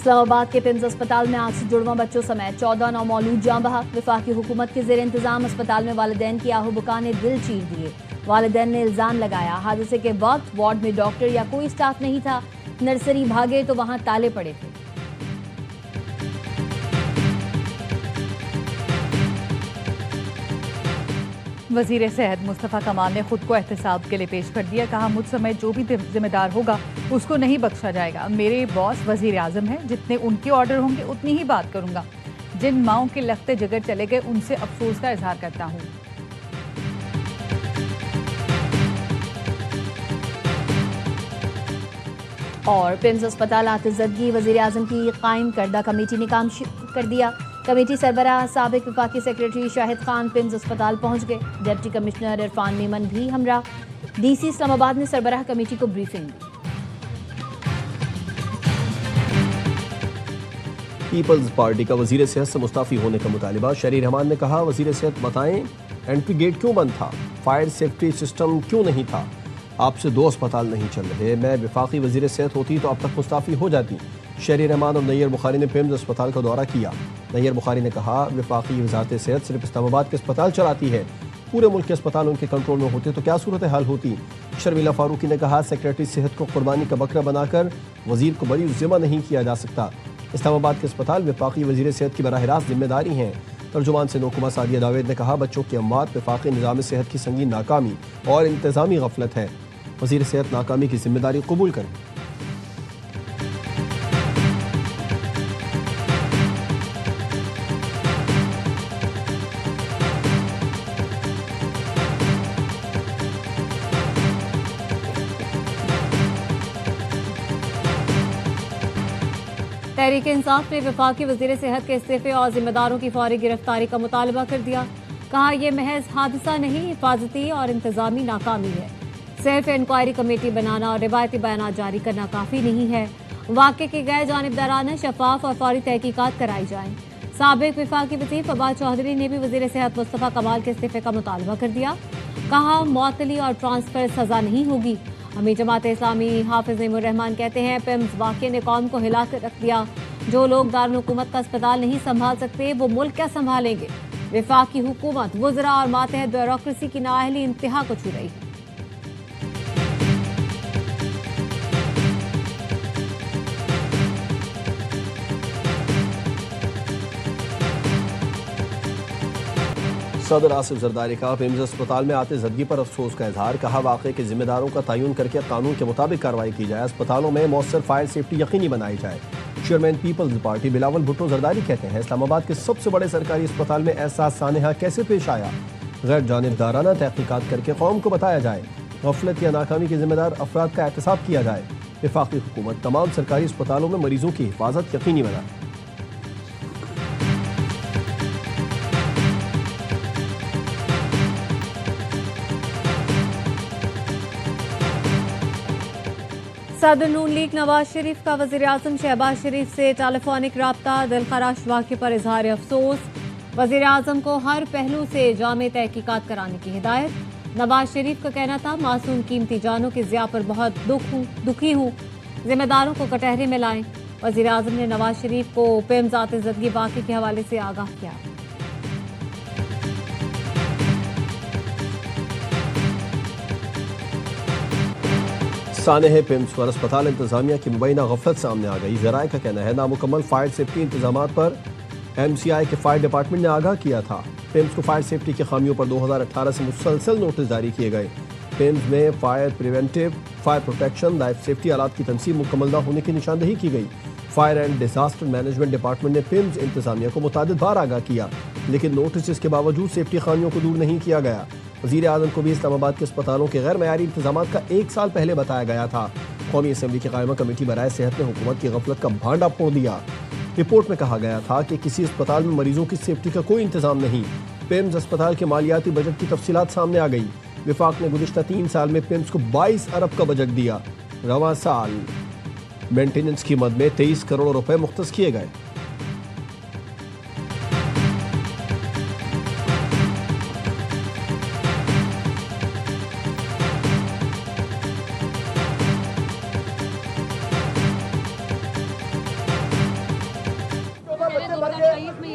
اسلام آباد کے پمز اسپتال میں آگ سے جڑواں بچوں سمیت 14 نومولود جاں بحق۔ وفاقی حکومت کے زیر انتظام اسپتال میں والدین کی آہو بکا نے دل چیر دیے۔ والدین نے الزام لگایا حادثے کے وقت وارڈ میں ڈاکٹر یا کوئی سٹاف نہیں تھا، نرسری بھاگے تو وہاں تالے پڑے تھے۔ وزیر صحت مصطفیٰ کمال نے خود کو احتساب کے لیے پیش کر دیا۔ کہا مجھ سمیت جو بھی ذمہ دار ہوگا اس کو نہیں بخشا جائے گا۔ میرے باس وزیر اعظم ہیں، جتنے ان کے آرڈر ہوں گے اتنی ہی بات کروں گا۔ جن ماؤں کے لختے جگر چلے گئے ان سے افسوس کا اظہار کرتا ہوں۔ اور پمز اسپتال آتشزدگی وزیر اعظم کی قائم کردہ کمیٹی نے کام کر دیا۔ کمیٹی سربراہ سابق وفاقی سیکریٹری شاہد خان پمز اسپتال پہنچ گئے۔ ڈپٹی کمشنر عرفان میمن بھی ہمراہ۔ ڈی سی اسلام آباد نے سربراہ کمیٹی کو بریفنگ دی۔ پیپلز پارٹی کا وزیر صحت سے مستعفی ہونے کا مطالبہ۔ شہری رحمان نے کہا وزیر صحت بتائیں انٹری گیٹ کیوں بند تھا، فائر سیفٹی سسٹم کیوں نہیں تھا، آپ سے 2 اسپتال نہیں چل رہے، میں وفاقی وزیر صحت ہوتی تو اب تک مستعفی ہو جاتی۔ شہری رحمان اور نیر بخاری نے پمز اسپتال کا دورہ کیا۔ نیر بخاری نے کہا وفاقی وزارت صحت صرف اسلام آباد کے اسپتال چلاتی ہے، پورے ملک کے اسپتال ان کے کنٹرول میں ہوتے تو کیا صورتحال ہوتی۔ شرمیلا فاروقی نے کہا سیکریٹری صحت کو قربانی کا بکرا بنا کر وزیر کو بری ذمہ نہیں کیا جا سکتا۔ اسلام آباد کے اسپتال وفاقی وزیر صحت کی براہ راست ذمہ داری ہیں۔ ترجمان سے نوکما سعدیہ جاوید نے کہا بچوں کی اموات وفاقی نظام صحت کی سنگین ناکامی اور انتظامی غفلت ہے، وزیر صحت ناکامی کی ذمہ داری قبول کریں۔ تحریک انصاف نے وفاقی وزیر صحت کے استعفے اور ذمہ داروں کی فوری گرفتاری کا مطالبہ کر دیا۔ کہا یہ محض حادثہ نہیں، حفاظتی اور انتظامی ناکامی ہے۔ صرف انکوائری کمیٹی بنانا اور روایتی بیانات جاری کرنا کافی نہیں ہے، واقعے کی غیر جانبدارانہ شفاف اور فوری تحقیقات کرائی جائیں۔ سابق وفاقی وزیر فواد چودھری نے بھی وزیر صحت مصطفیٰ کمال کے استعفے کا مطالبہ کر دیا۔ کہا معطلی اور ٹرانسفر سزا نہیں ہوگی۔ امیر جماعت اسلامی حافظ نعیم الرحمان کہتے ہیں پمز واقعے نے قوم کو ہلا کر رکھ دیا۔ جو لوگ دارالحکومت کا اسپتال نہیں سنبھال سکتے وہ ملک کیا سنبھالیں گے۔ وفاقی حکومت وزراء اور ماتحت بیوروکریسی کی نااہلی انتہا کو چھو رہی ہے۔ صدر آصف زرداری کا پمز اسپتال میں آتشزدگی پر افسوس کا اظہار۔ کہا واقعے کے ذمہ داروں کا تعین کر کے قانون کے مطابق کارروائی کی جائے، اسپتالوں میں مؤثر فائر سیفٹی یقینی بنائی جائے۔ Chairman Peoples Party Bilawal Bhutto Zardari کہتے ہیں اسلام آباد کے سب سے بڑے سرکاری اسپتال میں ایسا سانحہ کیسے پیش آیا، غیر جانبدارانہ تحقیقات کر کے قوم کو بتایا جائے، غفلت یا ناکامی کے ذمہ دار افراد کا احتساب کیا جائے۔ وفاقی حکومت تمام سرکاری اسپتالوں میں مریضوں کی حفاظت یقینی بنائے۔ صدر نون لیگ نواز شریف کا وزیر اعظم شہباز شریف سے ٹیلی فونک رابطہ، دلخراش واقعے پر اظہار افسوس۔ وزیر اعظم کو ہر پہلو سے جامع تحقیقات کرانے کی ہدایت۔ نواز شریف کا کہنا تھا معصوم قیمتی جانوں کی ضیاع پر بہت دکھی ہوں، ذمہ داروں کو کٹہرے میں لائیں۔ وزیر اعظم نے نواز شریف کو پمز آتشزدگی واقعے کے حوالے سے آگاہ کیا۔ سانحہ پمز پر اسپتال انتظامیہ کی مبینہ غفلت سامنے آ گئی۔ ذرائع کا کہنا ہے نامکمل فائر سیفٹی انتظامات پر ایم سی آئی کے فائر ڈپارٹمنٹ نے آگاہ کیا تھا۔ پمز کو فائر سیفٹی کی خامیوں پر 2018 سے مسلسل نوٹس جاری کیے گئے۔ پمز میں fire preventive, fire protection, life safety آلات کی تنصیب مکمل نہ ہونے کی نشاندہی کی گئی۔ Fire and disaster management department نے پمز انتظامیہ کو متعدد بار آگاہ کیا، لیکن نوٹسز کے باوجود سیفٹی خامیوں کو دور نہیں کیا گیا۔ وزیر اعظم کو بھی اسلام آباد کے اسپتالوں کے غیر معیاری انتظامات کا 1 سال پہلے بتایا گیا تھا۔ قومی اسمبلی کی قائمہ کمیٹی برائے صحت نے حکومت کی غفلت کا بھانڈا پھوڑ دیا۔ رپورٹ میں کہا گیا تھا کہ کسی اسپتال میں مریضوں کی سیفٹی کا کوئی انتظام نہیں۔ پمز اسپتال کے مالیاتی بجٹ کی تفصیلات سامنے آ گئی۔ وفاق نے گزشتہ 3 سال میں پمز کو 22 ارب کا بجٹ دیا۔ رواں سال مینٹیننس کی مد میں 23 کروڑ روپے مختص کیے گئے۔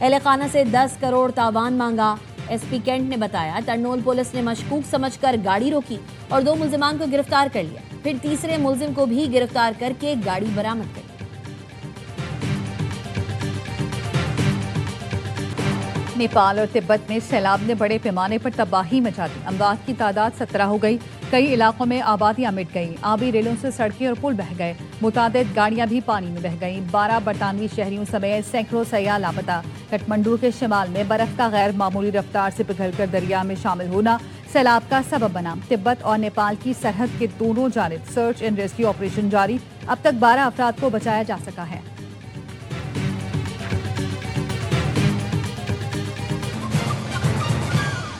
اہل خانہ سے 10 کروڑ تاوان مانگا۔ ایس پی کینٹ نے بتایا ترنول پولیس نے مشکوک سمجھ کر گاڑی روکی اور 2 ملزمان کو گرفتار کر لیا، پھر تیسرے ملزم کو بھی گرفتار کر کے گاڑی برآمد کر لی۔ نیپال اور تبت میں سیلاب نے بڑے پیمانے پر تباہی مچا دی، اموات کی تعداد 17 ہو گئی، کئی علاقوں میں آبادیاں مٹ گئیں، آبی ریلوں سے سڑکیں اور پل بہہ گئے، متعدد گاڑیاں بھی پانی میں بہہ گئیں، 12 برطانوی شہریوں سمیت سینکڑوں سیاح لاپتہ۔ کٹھمنڈو کے شمال میں برف کا غیر معمولی رفتار سے پگھل کر دریا میں شامل ہونا سیلاب کا سبب بنا۔ تبت اور نیپال کی سرحد کے دونوں جانب سرچ اینڈ ریسکیو آپریشن جاری، اب تک 12 افراد کو بچایا جا سکا ہے۔